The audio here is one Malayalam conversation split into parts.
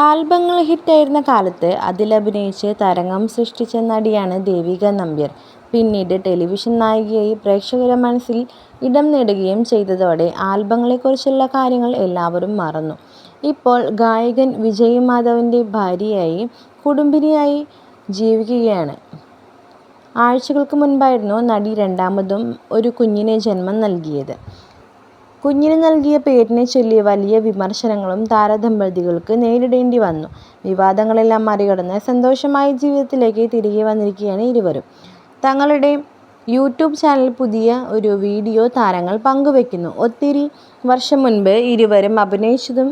ആൽബങ്ങൾ ഹിറ്റായിരുന്ന കാലത്ത് അതിലഭിനയിച്ച് തരംഗം സൃഷ്ടിച്ച നടിയാണ് ദേവിക നമ്പ്യാർ. പിന്നീട് ടെലിവിഷൻ നായികയായി പ്രേക്ഷകരുടെ മനസ്സിൽ ഇടം നേടുകയും ചെയ്തതോടെ ആൽബങ്ങളെക്കുറിച്ചുള്ള കാര്യങ്ങൾ എല്ലാവരും മറന്നു. ഇപ്പോൾ ഗായകൻ വിജയ് മാധവന്റെ ഭാര്യയായി കുടുംബിനിയായി ജീവിക്കുകയാണ്. ആഴ്ചകൾക്ക് മുൻപായിരുന്നു നടി രണ്ടാമതും ഒരു കുഞ്ഞിന് ജന്മം നൽകിയത്. കുഞ്ഞിന് നൽകിയ പേരിനെ ചൊല്ലി വലിയ വിമർശനങ്ങളും താരദമ്പതികൾക്ക് നേരിടേണ്ടി വന്നു. വിവാദങ്ങളെല്ലാം മറികടന്ന് സന്തോഷമായ ജീവിതത്തിലേക്ക് തിരികെ വന്നിരിക്കുകയാണ് ഇരുവരും. തങ്ങളുടെ യൂട്യൂബ് ചാനലിൽ പുതിയ ഒരു വീഡിയോ താരങ്ങൾ പങ്കുവെക്കുന്നു. ഒത്തിരി വർഷം മുൻപ് ഇരുവരും അഭിനയിച്ചതും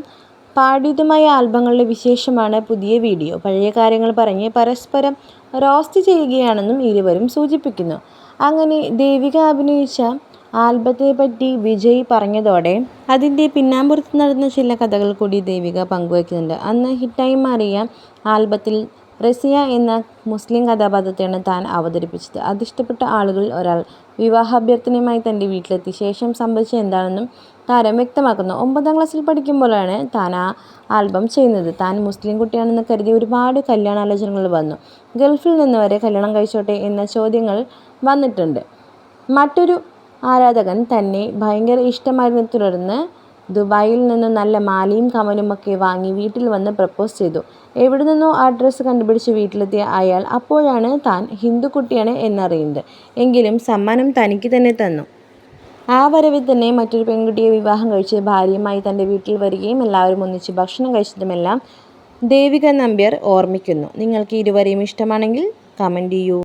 പാടിയതുമായ ആൽബങ്ങളുടെ വിശേഷമാണ് പുതിയ വീഡിയോ. പഴയ കാര്യങ്ങൾ പറഞ്ഞ് പരസ്പരം റോസ്റ്റ് ചെയ്യുകയാണെന്നും ഇരുവരും സൂചിപ്പിക്കുന്നു. അങ്ങനെ ദേവിക അഭിനയിച്ച ആൽബത്തെപ്പറ്റി വിജയ് പറഞ്ഞതോടെ അതിൻ്റെ പിന്നാമ്പുറത്ത് നടന്ന ചില കഥകൾ കൂടി ദേവിക പങ്കുവയ്ക്കുന്നുണ്ട്. അന്ന് ഹിറ്റായി മാറിയ ആൽബത്തിൽ റസിയ എന്ന മുസ്ലിം കഥാപാത്രത്തെയാണ് താൻ അവതരിപ്പിച്ചത്. അതിഷ്ടപ്പെട്ട ആളുകളിൽ ഒരാൾ വിവാഹാഭ്യർത്ഥനയുമായി തൻ്റെ വീട്ടിലെത്തിയ ശേഷം സംഭവിച്ചത് എന്താണെന്നും താരം വ്യക്തമാക്കുന്നു. 9ാം ക്ലാസ്സിൽ പഠിക്കുമ്പോഴാണ് താൻ ആ ആൽബം ചെയ്യുന്നത്. താൻ മുസ്ലിം കുട്ടിയാണെന്ന് കരുതി ഒരുപാട് കല്യാണാലോചനകൾ വന്നു. ഗൾഫിൽ നിന്ന് വരെ കല്യാണം കഴിച്ചോട്ടെ എന്ന ചോദ്യങ്ങൾ വന്നിട്ടുണ്ട്. മറ്റൊരു ആരാധകൻ തന്നെ ഭയങ്കര ഇഷ്ടമായതിനെ തുടർന്ന് ദുബായിൽ നിന്ന് നല്ല മാലയും കമ്മലുമൊക്കെ വാങ്ങി വീട്ടിൽ വന്ന് പ്രപ്പോസ് ചെയ്തു. എവിടെ നിന്നോ ആ ഡ്രസ്സ് കണ്ടുപിടിച്ച് വീട്ടിലെത്തിയ അയാൾ അപ്പോഴാണ് താൻ ഹിന്ദു കുട്ടിയാണ് എന്നറിയുന്നത്. എങ്കിലും സമ്മാനം തനിക്ക് തന്നെ തന്നു. ആ വരവിൽ തന്നെ മറ്റൊരു പെൺകുട്ടിയെ വിവാഹം കഴിച്ച് ഭാര്യയുമായി തൻ്റെ വീട്ടിൽ വരികയും എല്ലാവരും ഒന്നിച്ച് ഭക്ഷണം കഴിച്ചതുമെല്ലാം ദേവിക നമ്പ്യാർ ഓർമ്മിക്കുന്നു. നിങ്ങൾക്ക് ഇരുവരെയും ഇഷ്ടമാണെങ്കിൽ കമൻറ്റ് ചെയ്യൂ.